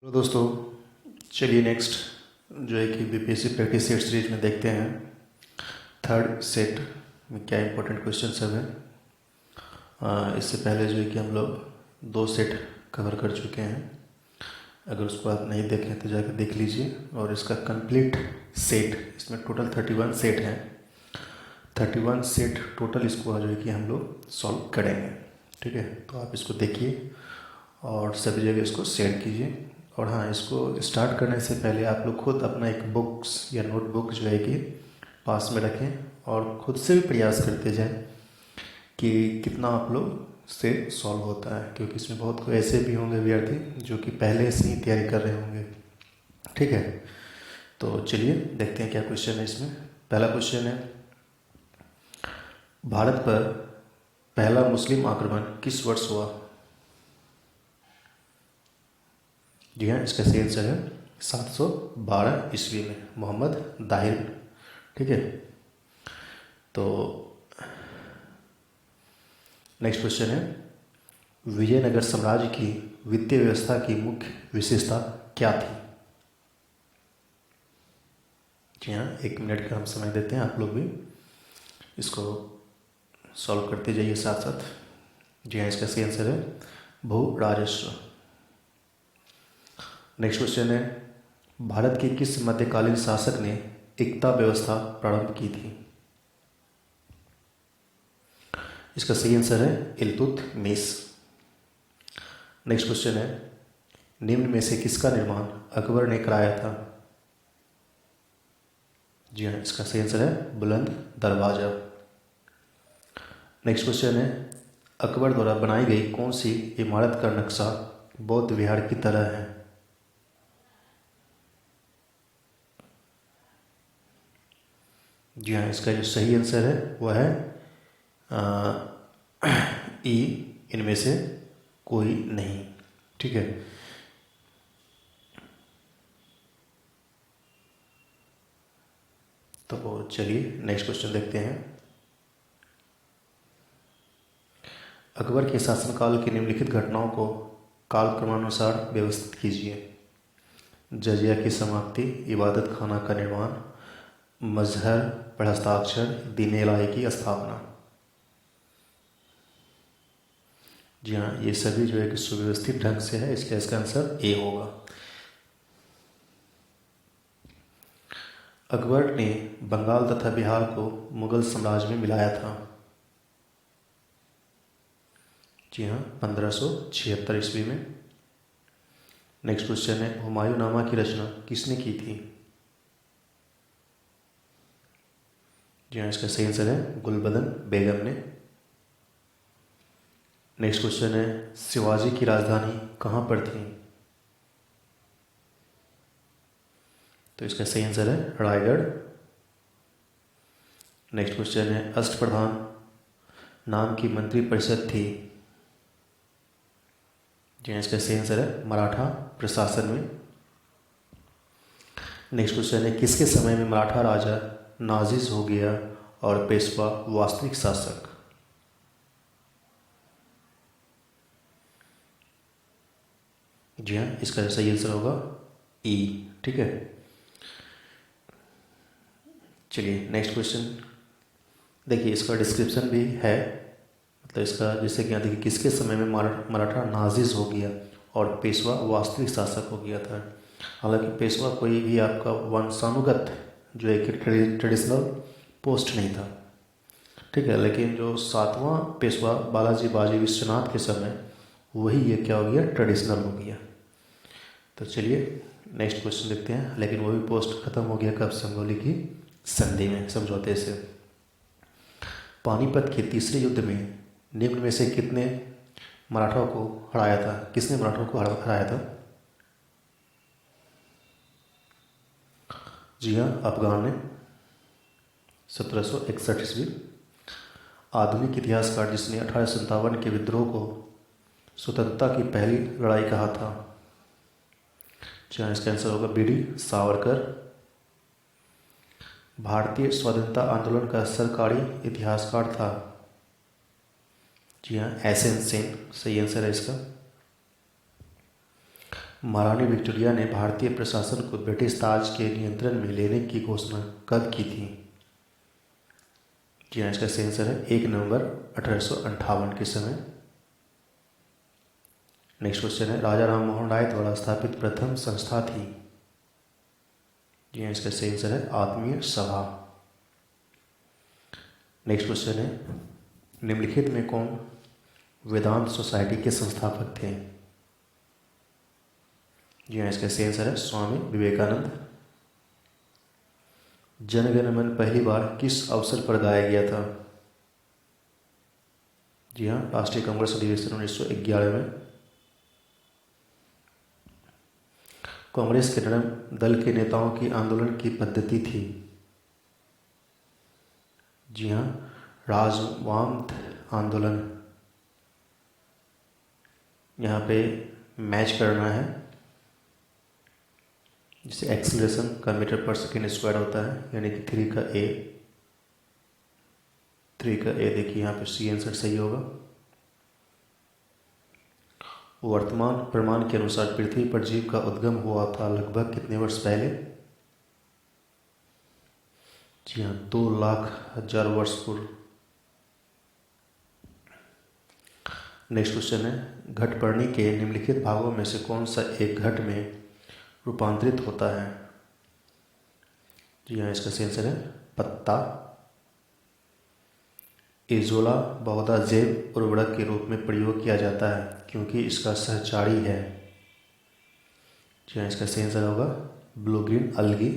तो दोस्तों, चलिए नेक्स्ट जो है कि बीपीएससी प्रैक्टिस सेट सीरीज में देखते हैं थर्ड सेट में क्या इंपॉर्टेंट क्वेश्चन सब है। इससे पहले जो है कि हम लोग 2 सेट कवर कर चुके हैं। अगर उसको आप नहीं देखें तो जाकर देख लीजिए। और इसका कंप्लीट सेट, इसमें टोटल 31 सेट हैं। 31 सेट टोटल इसको जो है कि हम लोग सॉल्व करेंगे। ठीक है, तो आप इसको देखिए और सभी जगह इसको शेयर कीजिए। और हाँ, इसको स्टार्ट करने से पहले आप लोग खुद अपना एक बुक्स या नोटबुक जो है कि पास में रखें और खुद से भी प्रयास करते जाएं कि कितना आप लोग से सॉल्व होता है, क्योंकि इसमें बहुत कोई ऐसे भी होंगे विद्यार्थी जो कि पहले से ही तैयारी कर रहे होंगे। ठीक है, तो चलिए देखते हैं क्या क्वेश्चन है इसमें। पहला क्वेश्चन है, भारत पर पहला मुस्लिम आक्रमण किस वर्ष हुआ? जी हाँ, इसका सही आंसर है 712 ईस्वी में, मोहम्मद दाहिर। ठीक है, तो नेक्स्ट क्वेश्चन है, विजयनगर साम्राज्य की वित्तीय व्यवस्था की मुख्य विशेषता क्या थी? जी हाँ, 1 मिनट का हम समय देते हैं, आप लोग भी इसको सॉल्व करते जाइए साथ साथ। जी हाँ, इसका सही आंसर है भू राजस्व। नेक्स्ट क्वेश्चन है, भारत के किस मध्यकालीन शासक ने एकता व्यवस्था प्रारंभ की थी? इसका सही आंसर है इल्तुतमिश। नेक्स्ट क्वेश्चन है, निम्न में से किसका निर्माण अकबर ने कराया था? जी हाँ, इसका सही आंसर है बुलंद दरवाजा। नेक्स्ट क्वेश्चन है, अकबर द्वारा बनाई गई कौन सी इमारत का नक्शा बौद्ध विहार की तरह है? जी हाँ, इसका जो सही आंसर है वह है ई, इनमें से कोई नहीं। ठीक है, तो चलिए नेक्स्ट क्वेश्चन देखते हैं। अकबर के शासनकाल की निम्नलिखित घटनाओं को कालक्रमानुसार व्यवस्थित कीजिए। जजिया की समाप्ति, इबादत खाना का निर्माण, मजहर पर हस्ताक्षर, दीन इलाही की स्थापना। जी हाँ, ये सभी जो है कि सुव्यवस्थित ढंग से है, इसलिए इसका आंसर ए होगा। अकबर ने बंगाल तथा बिहार को मुगल साम्राज्य में मिलाया था। जी हाँ, 1576 ईस्वी में। नेक्स्ट क्वेश्चन है, हुमायूंनामा की रचना किसने की थी? जी हाँ, इसका सही आंसर है गुलबदन बेगम ने। नेक्स्ट क्वेश्चन है, शिवाजी की राजधानी कहाँ पर थी? तो इसका सही आंसर है रायगढ़। नेक्स्ट क्वेश्चन है, अष्टप्रधान नाम की मंत्रिपरिषद थी। जी हाँ, इसका सही आंसर है मराठा प्रशासन में। नेक्स्ट क्वेश्चन है, किसके समय में मराठा राजा नाजिज हो गया और पेशवा वास्तविक शासक? जी हाँ, इसका सही आंसर होगा ई। ठीक है, चलिए नेक्स्ट क्वेश्चन देखिए, इसका डिस्क्रिप्शन भी है। मतलब इसका जैसे कि यहाँ देखिए, किसके समय में मराठा नाजिज हो गया और पेशवा वास्तविक शासक हो गया था। हालांकि पेशवा कोई भी आपका वंशानुगत जो है कि ट्रेडिशनल पोस्ट नहीं था। ठीक है, लेकिन जो 7वां पेशवा बालाजी बाजी विश्वनाथ के समय वही ये क्या हो गया, ट्रेडिशनल हो गया। तो चलिए नेक्स्ट क्वेश्चन देखते हैं। लेकिन वो भी पोस्ट खत्म हो गया कब? संगोली की संधि में, समझौते से। पानीपत के तीसरे युद्ध में निम्न में से कितने मराठों को हराया था? किसने मराठों को हराया था? जी हाँ, अफगान ने 1761 ईस्वी। आधुनिक इतिहासकार जिसने 1857 के विद्रोह को स्वतंत्रता की पहली लड़ाई कहा था? जी हाँ, इसका आंसर होगा बीडी सावरकर। भारतीय स्वाधीनता आंदोलन का सरकारी इतिहासकार था? जी हाँ, एस एन सेन सही आंसर है इसका। महारानी विक्टोरिया ने भारतीय प्रशासन को ब्रिटिश ताज के नियंत्रण में लेने की घोषणा कब की थी? जी हाँ, इसका सही आंसर है 1 नवंबर 1858 के समय। नेक्स्ट क्वेश्चन है, राजा राम मोहन राय द्वारा स्थापित प्रथम संस्था थी? जी हाँ, इसका सही आंसर है आत्मीय सभा। नेक्स्ट क्वेश्चन है, निम्नलिखित में कौन वेदांत सोसाइटी के संस्थापक थे? जी हाँ, इसका सही आंसर है स्वामी विवेकानंद। जन गण मन पहली बार किस अवसर पर गाया गया था? जी हाँ, राष्ट्रीय कांग्रेस अधिवेशन 1911 में। कांग्रेस के नरम दल के नेताओं की आंदोलन की पद्धति थी? जी हाँ, राजवाम आंदोलन। यहाँ पे मैच करना है, जिसे एक्सीलरेशन का मीटर पर सेकेंड स्क्वायर होता है, यानी कि 3 का ए देखिए यहाँ पे सी आंसर सही होगा। वर्तमान प्रमाण के अनुसार पृथ्वी पर जीव का उद्गम हुआ था लगभग कितने वर्ष पहले? जी हाँ, 2,00,000 वर्ष पूर्व। नेक्स्ट क्वेश्चन है, घटपर्णी के निम्नलिखित भागों में से कौन सा एक घट में रूपांतरित होता है? जी हाँ, इसका सही आंसर है पत्ता। एजोला बहुधा जैव उर्वरक के रूप में प्रयोग किया जाता है क्योंकि इसका सहचारी है। जी हाँ, इसका सही आंसर होगा ब्लू ग्रीन अलगी।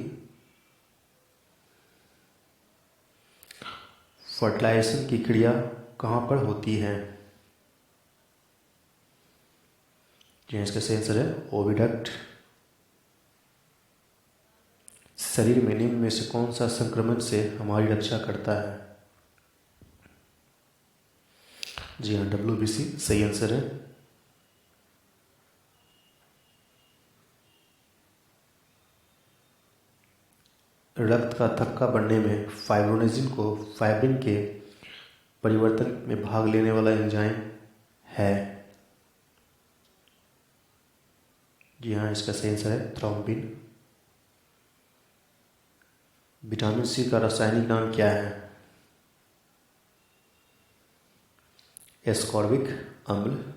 फर्टिलाइजेशन की क्रिया कहाँ पर होती है? जी हाँ, इसका सही आंसर है ओविडक्ट। शरीर में निम्न में से कौन सा संक्रमण से हमारी रक्षा करता है? जी हाँ, WBC सही आंसर है। रक्त का थक्का बनने में फाइब्रोनेजिन को फाइब्रिन के परिवर्तन में भाग लेने वाला एंजाइम है? जी हाँ, इसका सही आंसर है थ्रोम्बिन। विटामिन सी का रासायनिक नाम क्या है? एस्कॉर्बिक अम्ल।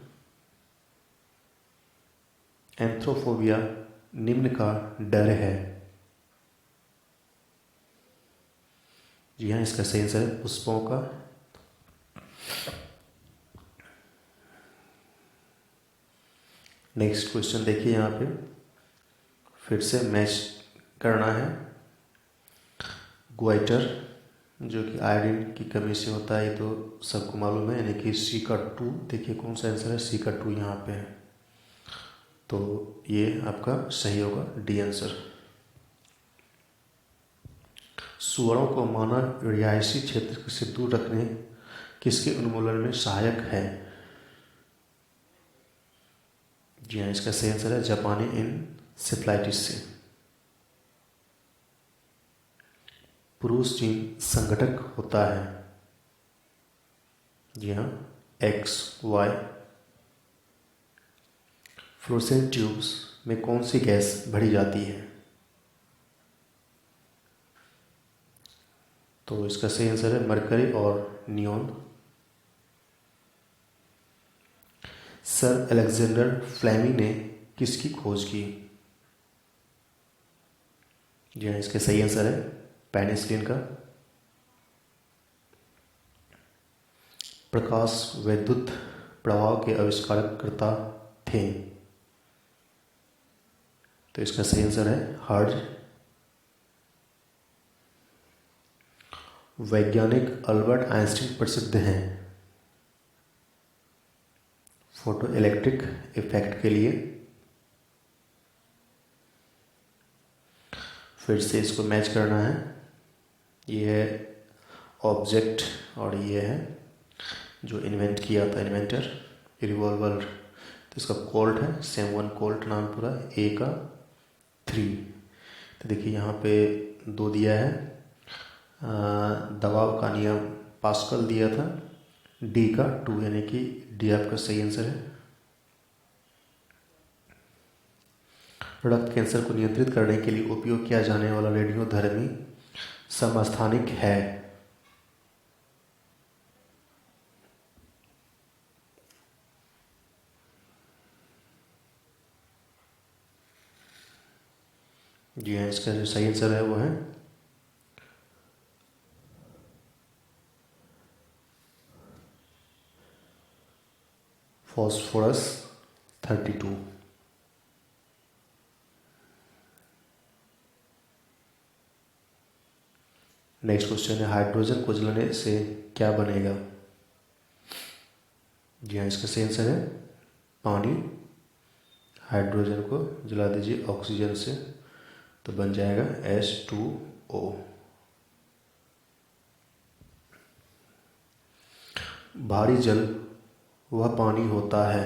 एंथ्रोफोबिया निम्न का डर है? जी हाँ, इसका सही आंसर है पुष्पों का। नेक्स्ट क्वेश्चन देखिए, यहाँ पे फिर से मैच करना है। ग्वाइटर जो कि आयोडीन की कमी से होता है, ये तो सबको मालूम है, यानी कि सी का 2। देखिए कौन सा आंसर है, सी का 2 यहाँ पे है, तो ये आपका सही होगा डी आंसर। सुअरों को मानव रिहायशी क्षेत्र से दूर रखने किसके उन्मूलन में सहायक है? जी हाँ, इसका सही आंसर है जापानी इंसेफ्लाइटिस से। पुरुष जीन संघटक होता है? जी हाँ, XY। फ्लोरोसेंट ट्यूब्स में कौन सी गैस भरी जाती है? तो इसका सही आंसर है मरकरी और नियोन। सर अलेक्जेंडर फ्लेमिंग ने किसकी खोज की? जी हाँ, इसका सही आंसर है पेनिसिलिन का। प्रकाश वैद्युत प्रवाह के आविष्कारकर्ता थे? तो इसका सही आंसर है हर्ट्ज। वैज्ञानिक अल्बर्ट आइंस्टीन प्रसिद्ध हैं फोटो इलेक्ट्रिक इफेक्ट के लिए। फिर से इसको मैच करना है। ये है ऑब्जेक्ट और ये है जो इन्वेंट किया था इन्वेंटर, रिवॉल्वर। तो इसका कोल्ट है सैमुअल कोल्ट नाम पूरा, ए का 3। तो देखिए यहाँ पे 2 दिया है। दबाव का नियम पास्कल दिया था, डी का 2, यानी कि डी आपका सही आंसर है। रक्त कैंसर को नियंत्रित करने के लिए उपयोग किया जाने वाला रेडियोधर्मी समस्थानिक है? जी हाँ, इसका जो सही आंसर है वो है फॉस्फोरस 32। नेक्स्ट क्वेश्चन है, हाइड्रोजन को जलाने से क्या बनेगा? जी हाँ, इसका सही आंसर है पानी। हाइड्रोजन को जला दीजिए ऑक्सीजन से तो बन जाएगा H2O। भारी जल वह पानी होता है।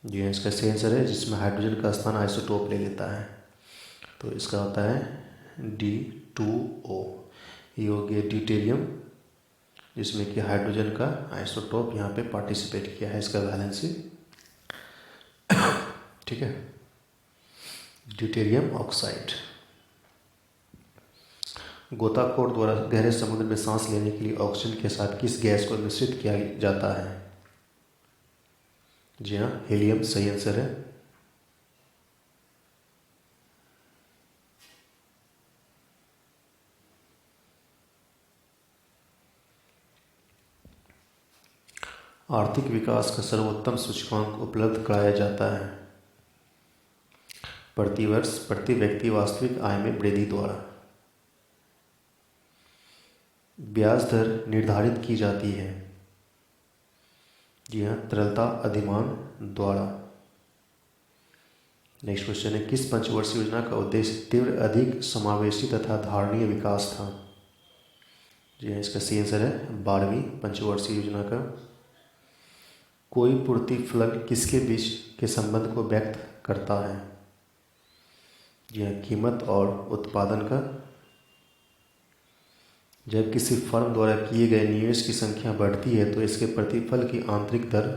जी हाँ, इसका सही आंसर है जिसमें हाइड्रोजन का स्थान आइसोटोप ले लेता है, तो इसका होता है D2O। ये हो गया ड्यूटेरियम, जिसमें कि हाइड्रोजन का आइसोटोप यहाँ पे पार्टिसिपेट किया है, इसका वैलेंसी। ठीक है, ड्यूटेरियम ऑक्साइड। गोताखोर द्वारा गहरे समुद्र में सांस लेने के लिए ऑक्सीजन के साथ किस गैस को मिश्रित किया जाता है? जी हाँ, हीलियम सही आंसर है। आर्थिक विकास का सर्वोत्तम सूचकांक उपलब्ध कराया जाता है प्रतिवर्ष प्रति व्यक्ति वास्तविक आय में वृद्धि द्वारा। ब्याज दर निर्धारित की जाती है। जी हाँ, तरलता अधिमान द्वारा। नेक्स्ट क्वेश्चन है, किस पंचवर्षीय योजना का उद्देश्य तीव्र, अधिक समावेशी तथा धारणीय विकास था? जी हाँ, इसका सही आंसर है 12वीं पंचवर्षीय योजना का। कोई पूर्ति फलन किसके बीच के संबंध को व्यक्त करता है? जी हाँ, कीमत और उत्पादन का। जब किसी फर्म द्वारा किए गए निवेश की संख्या बढ़ती है तो इसके प्रतिफल की आंतरिक दर,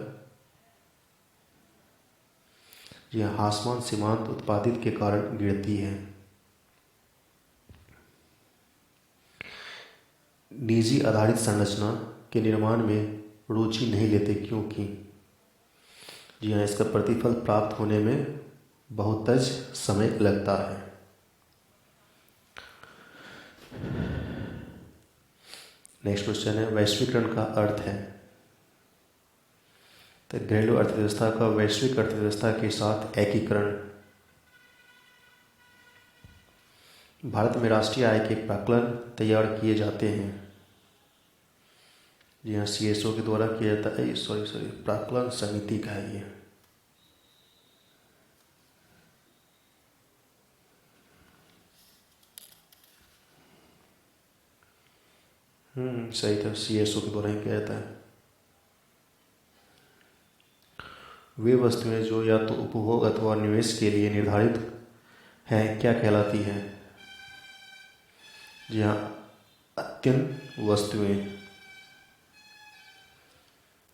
जी हाँ, ह्रासमान सीमांत उत्पादित के कारण गिरती है। निजी आधारित संरचना के निर्माण में रुचि नहीं लेते क्योंकि? जी हाँ, इसका प्रतिफल प्राप्त होने में बहुत समय लगता है। नेक्स्ट क्वेश्चन है, वैश्वीकरण का अर्थ है? तो घरेलू अर्थव्यवस्था का वैश्विक अर्थव्यवस्था के साथ एकीकरण। भारत में राष्ट्रीय आय के प्राक्कलन तैयार किए जाते हैं। जी हाँ, CSO के द्वारा किया जाता है। सॉरी प्राक्कलन समिति का है ये। सही था, CSO के द्वारा ही किया जाता है। वे वस्तुएं जो या तो उपभोग अथवा निवेश के लिए निर्धारित हैं क्या कहलाती हैं? जी हाँ, अत्यंत वस्तुएं।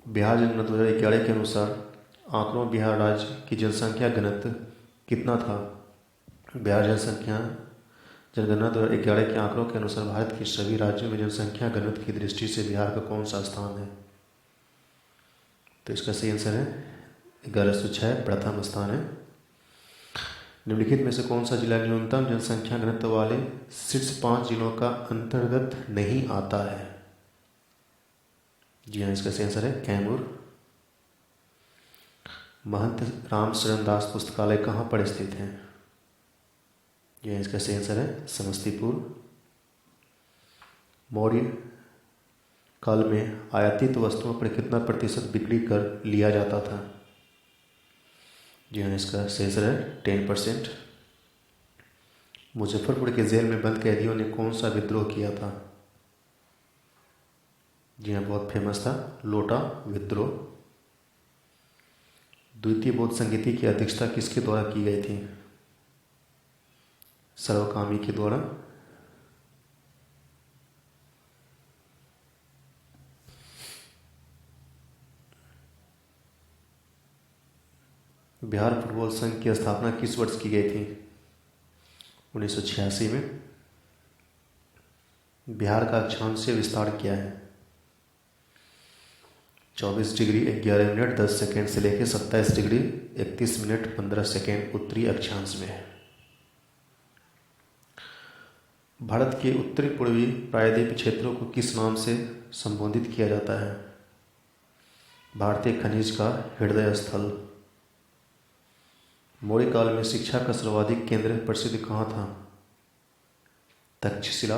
बिहार जनगणना 2011 के अनुसार आंकड़ों में बिहार राज्य की जनसंख्या घनत्व कितना था? बिहार जनगणना 2011 के आंकड़ों के अनुसार भारत के सभी राज्यों में जनसंख्या घनत्व की दृष्टि से बिहार का कौन सा स्थान है? तो इसका सही आंसर है 1106, प्रथम स्थान है। निम्नलिखित में से कौन सा जिला न्यूनतम जनसंख्या घनत्व वाले शीर्ष 5 जिलों का अंतर्गत नहीं आता है? जी हाँ, इसका सही आंसर है कैमूर। महंत राम शरण दास पुस्तकालय कहाँ पर स्थित है? जी हाँ, इसका सही आंसर है समस्तीपुर। मौर्य काल में आयातित वस्तुओं पर कितना प्रतिशत बिक्री कर लिया जाता था? जी हाँ, इसका सही आंसर है 10%। मुजफ्फरपुर के जेल में बंद कैदियों ने कौन सा विद्रोह किया था? जी हाँ, बहुत फेमस था लोटा विद्रोह। द्वितीय बौद्ध संगीति की अध्यक्षता किसके द्वारा की गई थी? सर्वकामी के द्वारा। बिहार फुटबॉल संघ की स्थापना किस वर्ष की गई थी? 1986 में। बिहार का अक्षांशीय विस्तार क्या है? 24 डिग्री 11 मिनट 10 सेकेंड से लेकर 27 डिग्री 31 मिनट 15 सेकेंड उत्तरी अक्षांश में है। भारत के उत्तरी पूर्वी प्रायद्वीप क्षेत्रों को किस नाम से संबोधित किया जाता है? भारतीय खनिज का हृदय स्थल। मौर्य काल में शिक्षा का सर्वाधिक केंद्र प्रसिद्ध कहाँ था? तक्षशिला।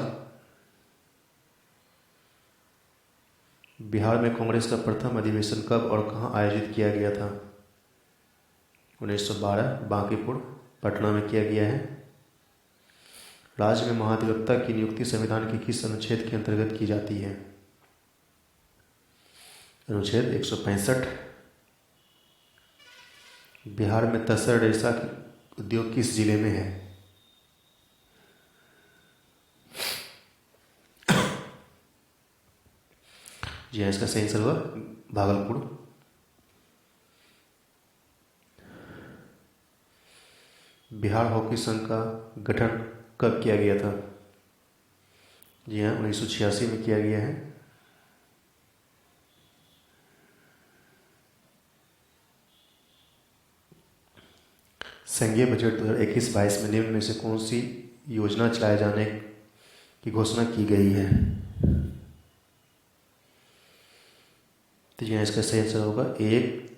बिहार में कांग्रेस का प्रथम अधिवेशन कब और कहाँ आयोजित किया गया था? 1912 बांकीपुर पटना में किया गया है। राज्य में महाधिवक्ता की नियुक्ति संविधान के किस अनुच्छेद के अंतर्गत की जाती है? अनुच्छेद 165। बिहार में तसर रेशा उद्योग किस जिले में है? जी हाँ, इसका सही आंसर होगा भागलपुर। बिहार हॉकी संघ का गठन कब किया गया था? जी हाँ, 1986 में किया गया है। संघीय बजट 2021-22 में निम्न में से कौन सी योजना चलाए जाने की घोषणा की गई है? तो यहाँ इसका सही आंसर होगा 1,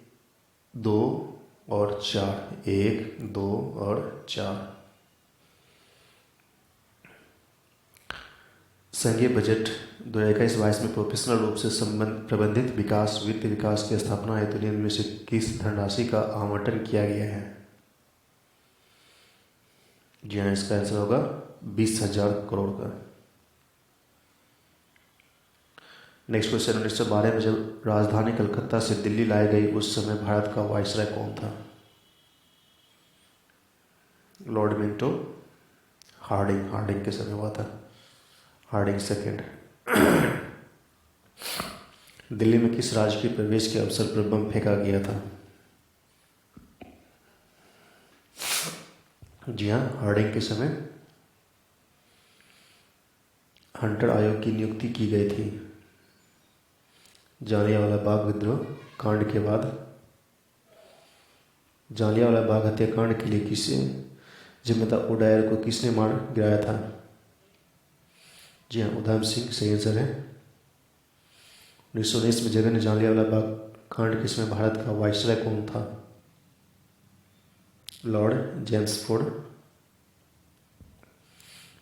2 और 4। 1, 2 और 4। संघीय बजट 2021-22 में प्रोफेशनल रूप से प्रबंधित विकास वित्त विकास की स्थापना हेतु निम्न में से किस धनराशि का आवंटन किया गया है? जी हाँ, इसका आंसर होगा 20,000 करोड़ का। नेक्स्ट क्वेश्चन, 1912 में जब राजधानी कलकत्ता से दिल्ली लाई गई उस समय भारत का वायसराय कौन था? लॉर्ड मिंटो हार्डिंग के समय हुआ था। Hardinge second. दिल्ली में किस राज्य के प्रवेश के अवसर पर बम फेंका गया था? जी हाँ, हार्डिंग के समय हंटर आयोग की नियुक्ति की गई थी। जालियांवाला बाग विद्रोह कांड के बाद जालियांवाला बाग हत्याकांड के लिए किसे जिम्मेदार ओडायर को किसने मार गिराया था? जी हाँ, उधम सिंह सही आंसर है। 1919 में जगन जालियांवाला बाग कांड के समय भारत का वायसराय कौन था? Lord Jamesford.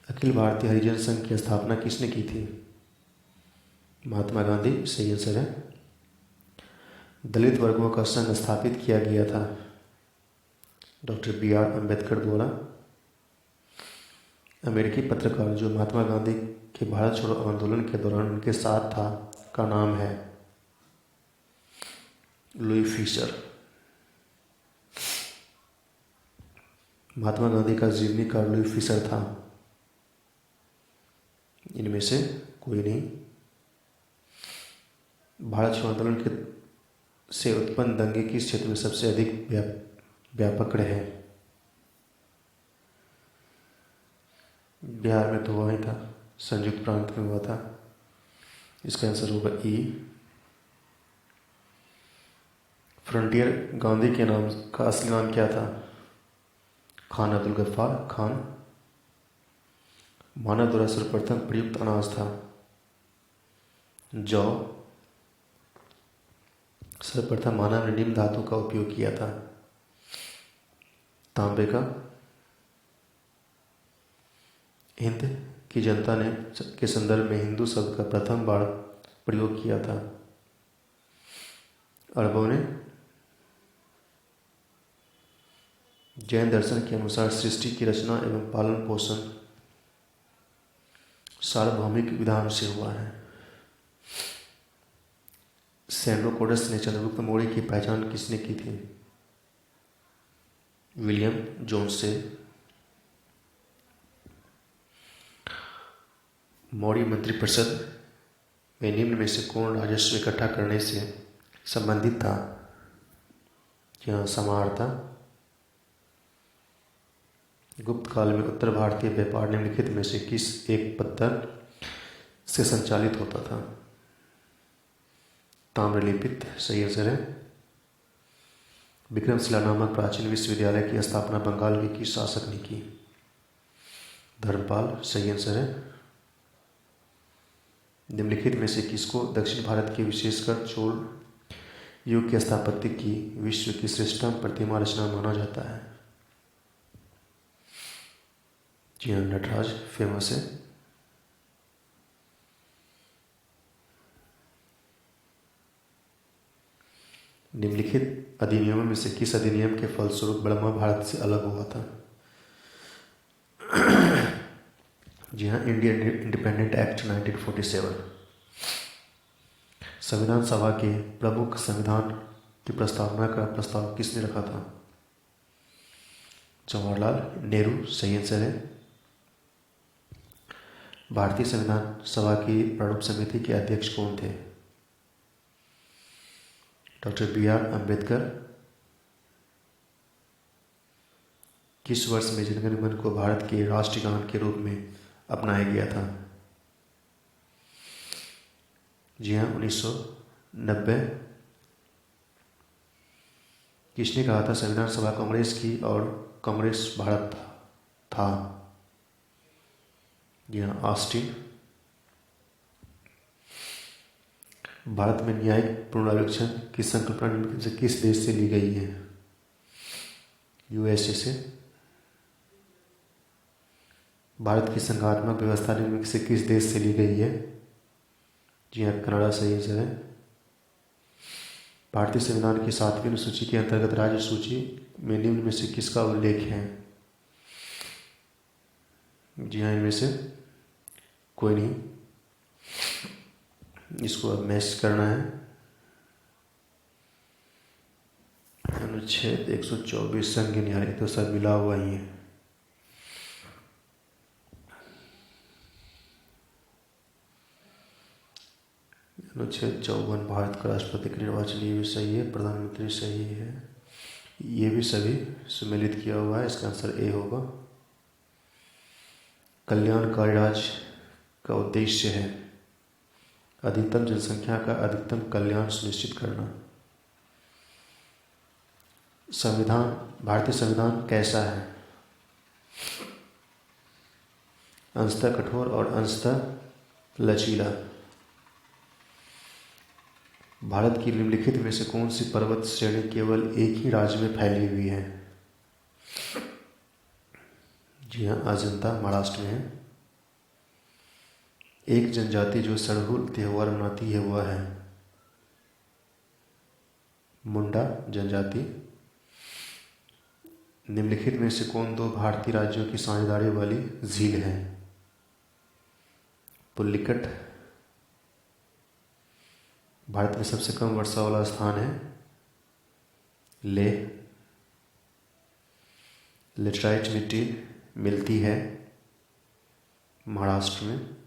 अखिल भारतीय हरिजन संघ की स्थापना किसने की थी? महात्मा गांधी सही आंसर है। दलित वर्गों का संघ स्थापित किया गया था डॉक्टर B.R. अम्बेडकर द्वारा। अमेरिकी पत्रकार जो महात्मा गांधी के भारत छोड़ो आंदोलन के दौरान उनके साथ था का नाम है लुई फिशर। महात्मा गांधी का जीवनी का लुई फिशर था। इनमें से कोई नहीं। भारत छोड़ो आंदोलन के से उत्पन्न दंगे किस क्षेत्र में सबसे अधिक व्यापक रहे? बिहार में तो हुआ ही था, संयुक्त प्रांत में हुआ था। इसका आंसर होगा ई। फ्रंटियर गांधी के नाम का असली नाम क्या था? खान अब्दुल गफ्फार खान। मानव द्वारा सर्वप्रथम प्रयुक्त अनाज था जौ। सर्वप्रथम मानव ने निम्न धातु का उपयोग किया था? तांबे का। हिंद की जनता ने के संदर्भ में हिंदू शब्द का प्रथम बार प्रयोग किया था? अरबों ने। जैन दर्शन के अनुसार सृष्टि की रचना एवं पालन पोषण सार्वभौमिक विधान से हुआ है। सेंड्रोकोडस ने चंद्रगुप्त मौर्य की पहचान किसने की थी? विलियम जोन्स से। मौर्य मंत्रिपरिषद में निम्न में से कौन राजस्व इकट्ठा करने से संबंधित था? यहाँ समाहर्ता। गुप्त काल में उत्तर भारतीय व्यापार निम्नलिखित में से किस एक पत्थर से संचालित होता था? ताम्रलिपित सही आंसर है। विक्रमशिला नामक प्राचीन विश्वविद्यालय की स्थापना बंगाल के किस शासक ने की? धर्मपाल सही आंसर है। निम्नलिखित में से किसको दक्षिण भारत के विशेषकर चोल युग की स्थापत्य की विश्व की श्रेष्ठतम प्रतिमा रचना माना जाता है? जी हाँ, नटराज फेमस है। निम्नलिखित अधिनियमों में से किस अधिनियम के फलस्वरूप बर्मा भारत से अलग हुआ था? जी हाँ, इंडियन इंडिपेंडेंट एक्ट 1947। संविधान सभा के प्रमुख संविधान की प्रस्तावना का प्रस्ताव किसने रखा था? जवाहरलाल नेहरू सही आंसर है। भारतीय संविधान सभा की प्रणब समिति के अध्यक्ष कौन थे? Doctor B.R. अम्बेडकर। किस वर्ष में जन गण मन को भारत के राष्ट्रगान के रूप में अपनाया गया था? जी हाँ, 1990। किसने कहा था संविधान सभा कांग्रेस की और कांग्रेस भारत था? जी हाँ, ऑस्टिन। भारत में न्यायिक पुनर्विवेचन की संकल्पना निम्नलिखित से किस देश से ली गई है? USA से। भारत की संघात्मक व्यवस्था निम्नलिखित से किस देश से ली गई है? जी हाँ, कनाडा सही आंसर है। भारतीय संविधान की 7वीं अनुसूची के अंतर्गत राज्य सूची में निम्न में से किसका उल्लेख है? जी हाँ, इनमें से कोई नहीं। इसको अब मैच करना है। अनुच्छेद 124 संघ न्यायालय, तो सब मिला हुआ ही है। अनुच्छेद 54 भारत का राष्ट्रपति का निर्वाचन, ये भी सही है। प्रधानमंत्री सही है, ये भी सभी सम्मिलित किया हुआ है। इसका आंसर ए होगा। कल्याणकारी राज्य का उद्देश्य है अधिकतम जनसंख्या का अधिकतम कल्याण सुनिश्चित करना। भारतीय संविधान कैसा है? अंशतः कठोर और अंशतः लचीला। भारत की निम्नलिखित में से कौन सी पर्वत श्रेणी केवल एक ही राज्य में फैली हुई है? जी हाँ, अजंता महाराष्ट्र में है। एक जनजाति जो सरहुल त्योहार मनाती है वह है मुंडा जनजाति। निम्नलिखित में से कौन दो भारतीय राज्यों की साझेदारी वाली झील है? पुल्लिकट। भारत में सबसे कम वर्षा वाला स्थान है लेह। लेटराइट मिट्टी मिलती है महाराष्ट्र में।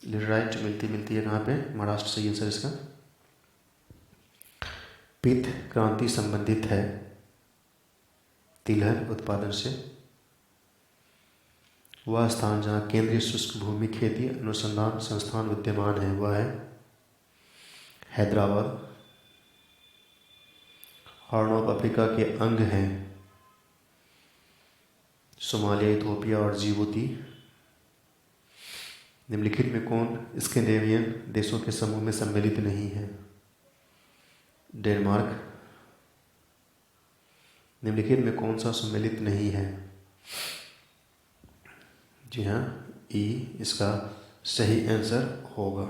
लेटराइट मिलती है कहाँ पे? महाराष्ट्र। सही आंसर इसका। पीत क्रांति संबंधित है तिलहन उत्पादन से। वह स्थान जहाँ केंद्रीय शुष्क भूमि खेती अनुसंधान संस्थान विद्यमान है वह है हैदराबाद। हॉर्न ऑफ अफ्रीका के अंग हैं सोमालिया, इथोपिया और जिबूती। निम्नलिखित में कौन स्कैंडिनेवियन देशों के समूह में सम्मिलित नहीं है? डेनमार्क। निम्नलिखित में कौन सा सम्मिलित नहीं है? जी हाँ, ई इसका सही आंसर होगा।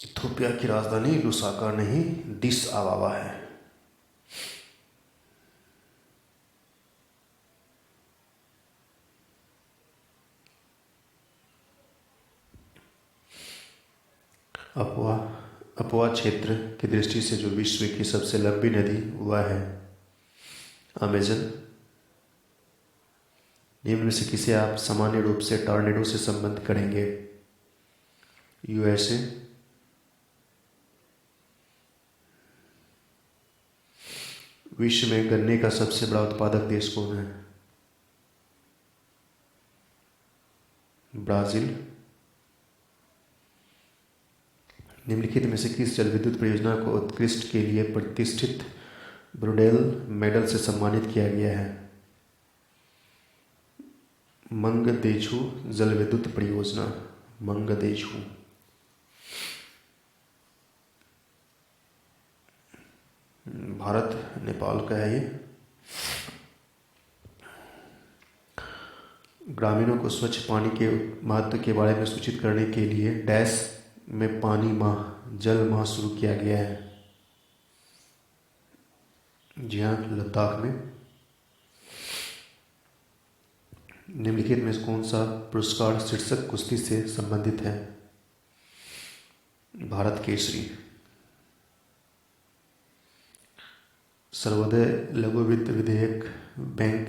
इथोपिया की राजधानी लुसाका नहीं दिस अबाबा है। अफवाह अपवा क्षेत्र की दृष्टि से जो विश्व की सबसे लंबी नदी वह है अमेजन। निम्न में से किसे आप सामान्य रूप से टॉर्नेडो से संबंध करेंगे? यूएसए, विश्व में गन्ने का सबसे बड़ा उत्पादक देश कौन है? ब्राजील। निम्नलिखित में से किस जल विद्युत परियोजना को उत्कृष्ट के लिए प्रतिष्ठित ब्रुडेल मेडल से सम्मानित किया गया है? मंगदेछू जल विद्युत परियोजना, मंगदेछू। भारत नेपाल का है ये। ग्रामीणों को स्वच्छ पानी के महत्व के बारे में सूचित करने के लिए डैश में पानी माह, जल माह शुरू किया गया है। जी हाँ, लद्दाख में। निम्नलिखित में कौन सा पुरस्कार शीर्षक कुश्ती से संबंधित है? भारत केसरी। सर्वोदय लघु वित्त विधेयक बैंक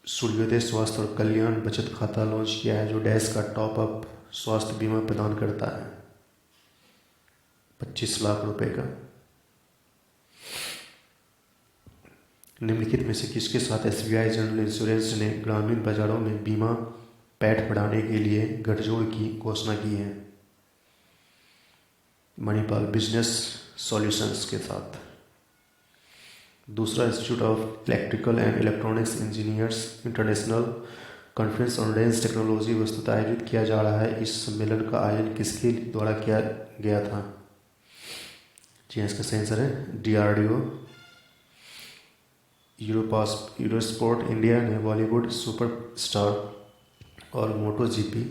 सूर्योदय स्वास्थ्य और कल्याण बचत खाता लॉन्च किया है, जो डैश का टॉप अप स्वास्थ्य बीमा प्रदान करता है 25 लाख रुपए का। निम्नलिखित में से किसके साथ एसबीआई जनरल इंश्योरेंस ने ग्रामीण बाजारों में बीमा पैठ बढ़ाने के लिए गठजोड़ की घोषणा की है? मणिपाल बिजनेस सॉल्यूशंस के साथ। दूसरा institute of electrical and electronics engineers international conference on range technology वस्तुतः आयोजित किया जा रहा है। इस सम्मेलन का आयोजन किसके द्वारा किया गया था? जी, इसका सही आंसर है डीआरडीओ। यूरोस्पोर्ट इंडिया ने बॉलीवुड सुपरस्टार और मोटो जीपी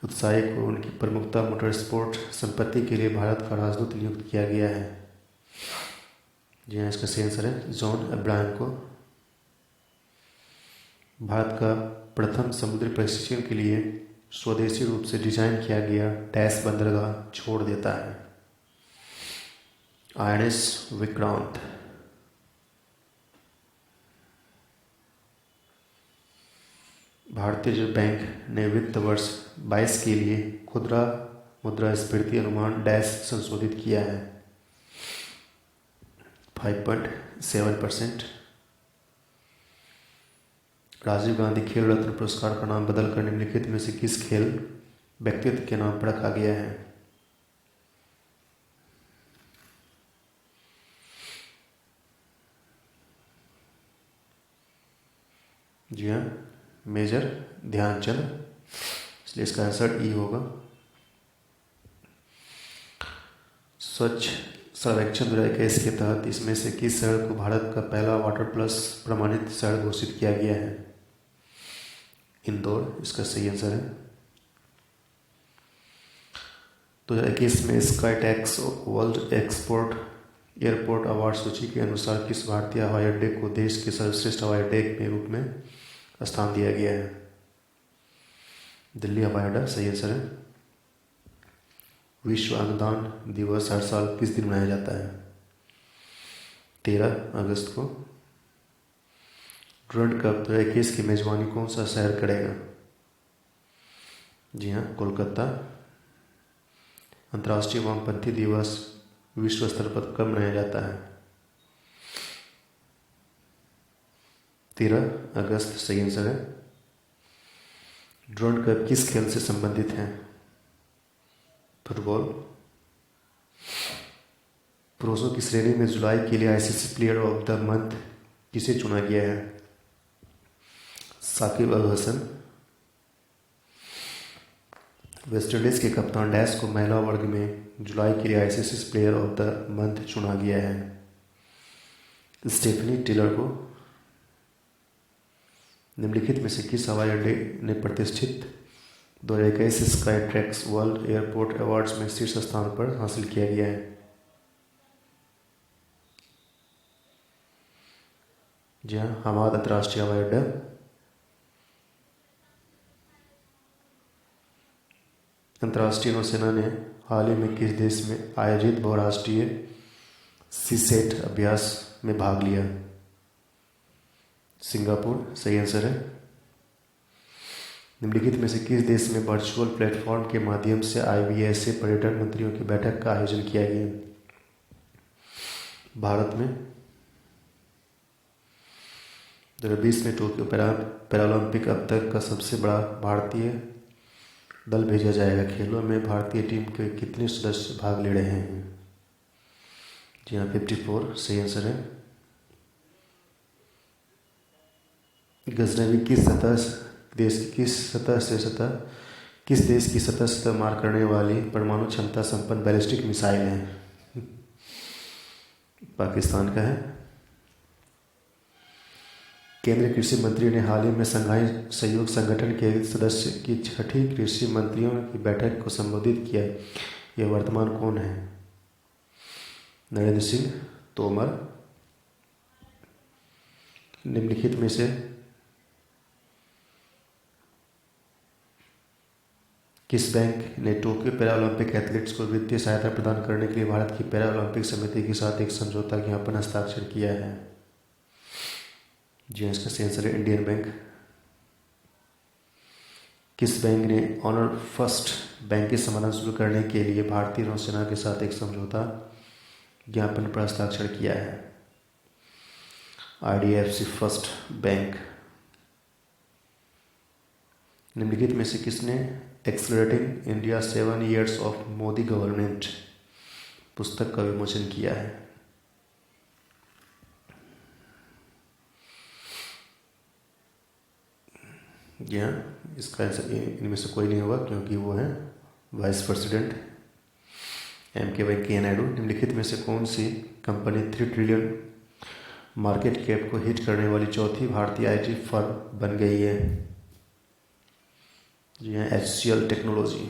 उत्साही को उनकी प्रमुखता मोटरस्पोर्ट संपत्ति के लिए भारत का राजदूत नियुक्त किया गया है। जी हाँ, इसका सही आंसर है जॉन अब्राहम को। भारत का प्रथम समुद्री प्रशिक्षण के लिए स्वदेशी रूप से डिजाइन किया गया डैश बंदरगाह छोड़ देता है? आईएनएस विक्रांत। भारतीय रिजर्व बैंक ने वित्त वर्ष 22 के लिए खुदरा मुद्रास्फीति अनुमान डैश संशोधित किया है 5.7%। राजीव गांधी खेल रत्न पुरस्कार का नाम बदलकर निम्नलिखित में से किस खेल व्यक्तित्व के नाम पर रखा गया है? जी हाँ, मेजर ध्यानचंद, इसलिए इसका आंसर ई होगा। स्वच्छ सर्वेक्षण 2021 के तहत इसमें से किस शहर को भारत का पहला वाटर प्लस प्रमाणित शहर घोषित किया गया है? इंदौर, इसका सही आंसर है। 2021 में sky tax world airport award सूची के अनुसार किस भारतीय हवाई अड्डे को देश के सर्वश्रेष्ठ हवाई अड्डे के रूप में स्थान दिया गया है? दिल्ली हवाई अड्डा, सही आंसर है। विश्व अंगदान दिवस हर साल किस दिन मनाया जाता है? 13 अगस्त को। वर्ल्ड कप 2021 की मेजबानी कौन सा शहर करेगा? जी हाँ, कोलकाता। अंतर्राष्ट्रीय वामपंथी दिवस विश्व स्तर पर कब मनाया जाता है? 13 अगस्त, सही आंसर है। वर्ल्ड कप किस खेल से संबंधित है? फुटबॉल। पुरुषों की श्रेणी में जुलाई के लिए ICC player of the month किसे चुना गया है? साकिब अल हसन। वेस्टइंडीज के कप्तान डैश को महिला वर्ग में जुलाई के लिए ICC player of the month चुना गया है? स्टेफनी टेलर को। निम्नलिखित में से किस हवाई अड्डे ने प्रतिष्ठित 2021 sky tracks world airport awards में शीर्ष स्थान पर हासिल किया गया है? जी हाँ, हमाद अंतर्राष्ट्रीय हवाई अड्डा। अंतर्राष्ट्रीय नौसेना ने हाल ही में किस देश में आयोजित बहुराष्ट्रीय सीसेट अभ्यास में भाग लिया? सिंगापुर सही आंसर है। निम्नलिखित में से किस देश में वर्चुअल प्लेटफॉर्म के माध्यम से IBSA पर्यटन मंत्रियों की बैठक का आयोजन किया गया? भारत में। 2020 में टोक्यो पैरालंपिक अब तक का सबसे बड़ा भारतीय दल भेजा जाएगा। खेलों में भारतीय टीम के कितने सदस्य भाग ले रहे हैं? जी हाँ, 54 सही आंसर है। गजनवी किस देश की सतह मार करने वाली परमाणु क्षमता संपन्न बैलिस्टिक मिसाइल है? पाकिस्तान का है। केंद्रीय कृषि मंत्री ने हाल ही में संघाई सहयोग संगठन के सदस्य की 6ठी कृषि मंत्रियों की बैठक को संबोधित किया। यह वर्तमान कौन है? नरेंद्र सिंह तोमर। निम्नलिखित में से किस बैंक ने टोक्यो पैरालंपिक एथलीट्स को वित्तीय सहायता प्रदान करने के लिए भारत की पैरालंपिक समिति के साथ एक समझौता ज्ञापन हस्ताक्षर किया है? जी, इसका सही आंसर है इंडियन बैंक। किस बैंक ने ऑनर फर्स्ट बैंकिंग समाधान शुरू करने के लिए भारतीय नौसेना के साथ एक समझौता ज्ञापन पर हस्ताक्षर किया है? IDFC first bank. निम्नलिखित में से किसने accelerating India 7 Years of Modi government पुस्तक का विमोचन किया है? जी हाँ, इसका आंसर इनमें से कोई नहीं होगा क्योंकि वो है vice president MK Venkaiah Naidu. निम्नलिखित में से कौन सी कंपनी 3 ट्रिलियन मार्केट कैप को हिट करने वाली चौथी भारतीय IT फर्म बन गई है? जी हाँ, HCL टेक्नोलॉजी।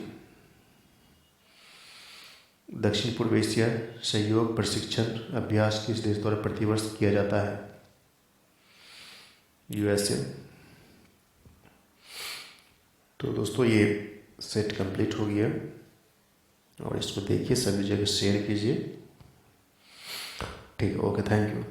दक्षिण पूर्व एशिया सहयोग प्रशिक्षण अभ्यास किस देश द्वारा प्रतिवर्ष किया जाता है? USA। तो दोस्तों ये सेट कंप्लीट हो गया और इसको देखिए, सभी जगह शेयर कीजिए। ठीक है, ओके, थैंक यू।